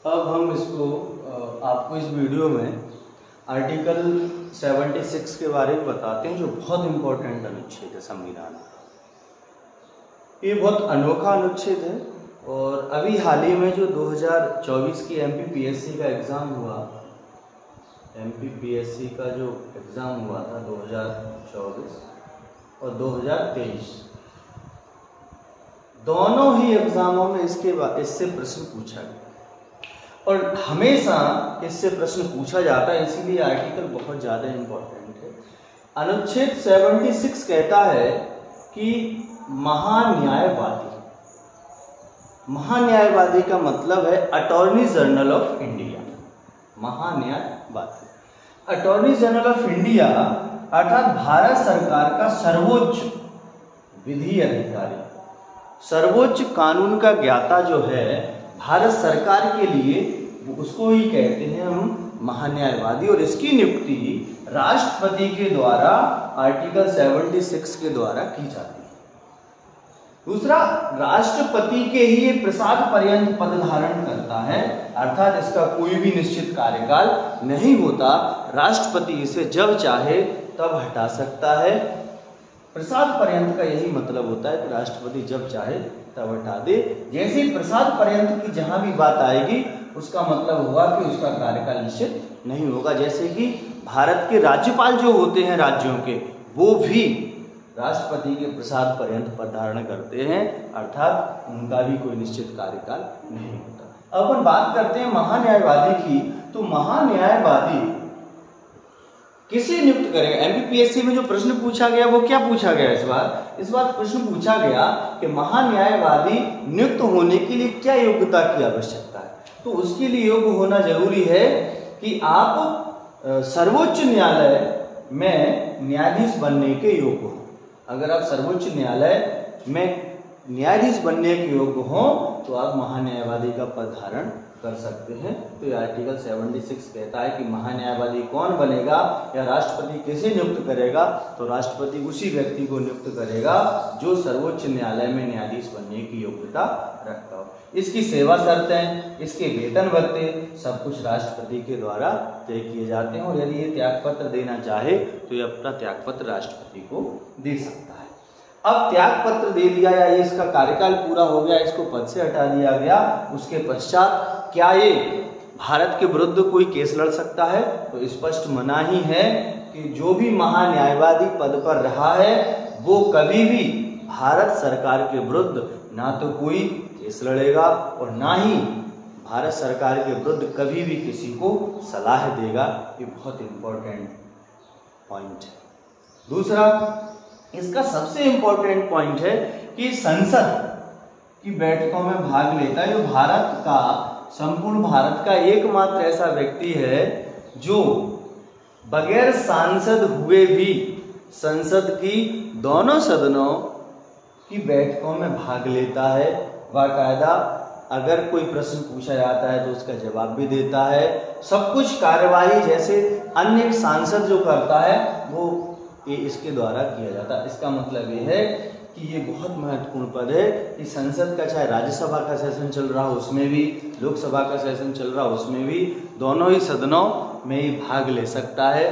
अब हम इसको आपको इस वीडियो में आर्टिकल 76 के बारे में बताते हैं, जो बहुत इम्पोर्टेंट अनुच्छेद है संविधान का। ये बहुत अनोखा अनुच्छेद है और अभी हाल ही में जो 2024 की MPPSC का एग्ज़ाम हुआ, MPPSC का जो एग्ज़ाम हुआ था 2024 और 2023, दोनों ही एग्ज़ामों में इससे प्रश्न पूछा गया और हमेशा इससे प्रश्न पूछा जाता है, इसीलिए आर्टिकल बहुत ज़्यादा इम्पोर्टेंट है। अनुच्छेद 76 कहता है कि महान्यायवादी का मतलब है अटॉर्नी जनरल ऑफ इंडिया। महान्यायवादी, अटॉर्नी जनरल ऑफ इंडिया अर्थात भारत सरकार का सर्वोच्च विधि अधिकारी, सर्वोच्च कानून का ज्ञाता जो है भारत सरकार के लिए, उसको ही कहते हैं हम महान्यायवादी। और इसकी नियुक्ति राष्ट्रपति के द्वारा आर्टिकल 76 के द्वारा की जाती है। दूसरा, राष्ट्रपति के ही ये प्रसाद पर्यंत पद धारण करता है, अर्थात इसका कोई भी निश्चित कार्यकाल नहीं होता। राष्ट्रपति इसे जब चाहे तब हटा सकता है। प्रसाद पर्यंत का यही मतलब होता है कि राष्ट्रपति जब चाहे तब हटा दे। जैसे प्रसाद पर्यंत की जहां भी बात आएगी उसका मतलब होगा कि उसका कार्यकाल निश्चित नहीं होगा। जैसे कि भारत के राज्यपाल जो होते हैं राज्यों के, वो भी राष्ट्रपति के प्रसाद पर्यंत पद धारण करते हैं, अर्थात उनका भी कोई निश्चित कार्यकाल नहीं होता। अब अपन बात करते हैं महान्यायवादी की। तो महान्यायवादी किसे नियुक्त करेगा? MPPSC में जो प्रश्न पूछा गया वो क्या पूछा गया इस बार प्रश्न पूछा गया कि महान्यायवादी नियुक्त होने के लिए क्या योग्यता की आवश्यकता है। तो उसके लिए योग्य होना जरूरी है कि आप सर्वोच्च न्यायालय में न्यायाधीश बनने के योग्य हो। अगर आप सर्वोच्च न्यायालय में न्यायाधीश बनने के योग्य हो तो आप महान्यायवादी का पद धारण कर सकते हैं। तो ये आर्टिकल 76 कहता है कि महान्यायवादी कौन बनेगा या राष्ट्रपति किसे नियुक्त करेगा। तो राष्ट्रपति उसी व्यक्ति को नियुक्त करेगा जो सर्वोच्च न्यायालय में न्यायाधीश बनने की योग्यता रखता हो। इसकी सेवा शर्तें, इसके वेतन भत्ते सब कुछ राष्ट्रपति के द्वारा तय किए जाते हैं। और यदि ये त्यागपत्र देना चाहे तो ये अपना त्यागपत्र राष्ट्रपति को दे सकता है। अब त्याग पत्र दे दिया या ये इसका कार्यकाल पूरा हो गया, इसको पद से हटा दिया गया, उसके पश्चात क्या ये भारत के विरुद्ध कोई केस लड़ सकता है? तो स्पष्ट मनाही है कि जो भी महान्यायवादी पद पर रहा है वो कभी भी भारत सरकार के विरुद्ध ना तो कोई केस लड़ेगा और ना ही भारत सरकार के विरुद्ध कभी भी किसी को सलाह देगा। ये बहुत इंपॉर्टेंट पॉइंट है। दूसरा, इसका सबसे इंपॉर्टेंट पॉइंट है कि संसद की बैठकों में भाग लेता है। जो भारत का, संपूर्ण भारत का एकमात्र ऐसा व्यक्ति है जो बगैर सांसद हुए भी संसद की दोनों सदनों की बैठकों में भाग लेता है। बाकायदा अगर कोई प्रश्न पूछा जाता है तो उसका जवाब भी देता है। सब कुछ कार्यवाही जैसे अन्य एक सांसद जो करता है वो ये इसके द्वारा किया जाता है। इसका मतलब ये है कि ये बहुत महत्वपूर्ण पद है कि संसद का, चाहे राज्यसभा का सेशन चल रहा हो उसमें भी, लोकसभा का सेशन चल रहा हो उसमें भी, दोनों ही सदनों में ही भाग ले सकता है,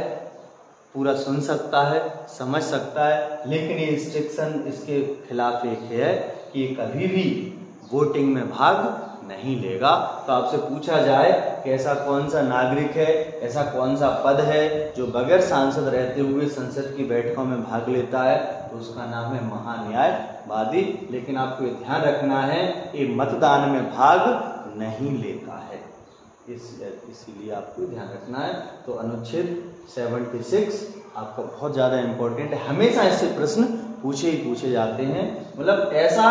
पूरा सुन सकता है, समझ सकता है। लेकिन ये रिस्ट्रिक्शन इसके खिलाफ एक है कि ये कभी भी वोटिंग में भाग नहीं लेगा। तो आपसे पूछा जाए कि ऐसा कौन सा नागरिक है, ऐसा कौन सा पद है जो बगैर सांसद रहते हुए संसद की बैठकों में भाग लेता है, तो उसका नाम है महान्यायवादी। लेकिन आपको ये ध्यान रखना है ये मतदान में भाग नहीं लेता है, इसीलिए आपको ध्यान रखना है। तो अनुच्छेद 76 आपका बहुत ज़्यादा इम्पोर्टेंट है, हमेशा इससे प्रश्न पूछे जाते हैं। मतलब ऐसा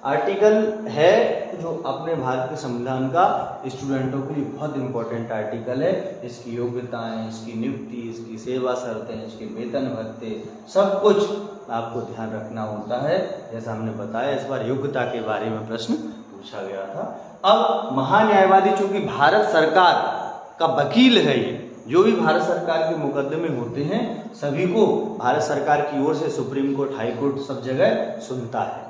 आर्टिकल है जो अपने भारत के संविधान का स्टूडेंटों के लिए बहुत इंपॉर्टेंट आर्टिकल है। इसकी योग्यताएं, इसकी नियुक्ति, इसकी सेवा शर्तें, इसके वेतन भत्ते, सब कुछ आपको ध्यान रखना होता है। जैसा हमने बताया, इस बार योग्यता के बारे में प्रश्न पूछा गया था। अब महान्यायवादी चूंकि भारत सरकार का वकील है, ये जो भी भारत सरकार के मुकदमे होते हैं सभी को भारत सरकार की ओर से सुप्रीम कोर्ट, हाई कोर्ट सब जगह सुनता है।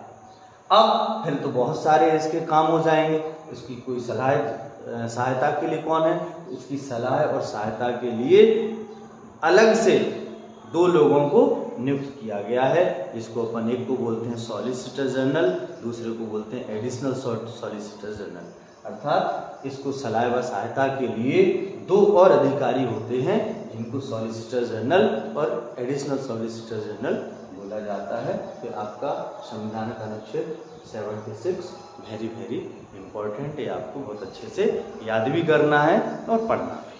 अब फिर तो बहुत सारे इसके काम हो जाएंगे। इसकी कोई सहायता के लिए कौन है? इसकी सलाह और सहायता के लिए अलग से 2 लोगों को नियुक्त किया गया है, जिसको अपन एक को बोलते हैं सॉलिसिटर जनरल, दूसरे को बोलते हैं एडिशनल सॉलिसिटर जनरल। अर्थात इसको सलाह व सहायता के लिए 2 और अधिकारी होते हैं, जिनको सॉलिसिटर जनरल और एडिशनल सॉलिसिटर जनरल बोला जाता है। फिर आपका संविधान का अनुच्छेद 76 वेरी वेरी इंपॉर्टेंट है, आपको बहुत अच्छे से याद भी करना है और पढ़ना भी।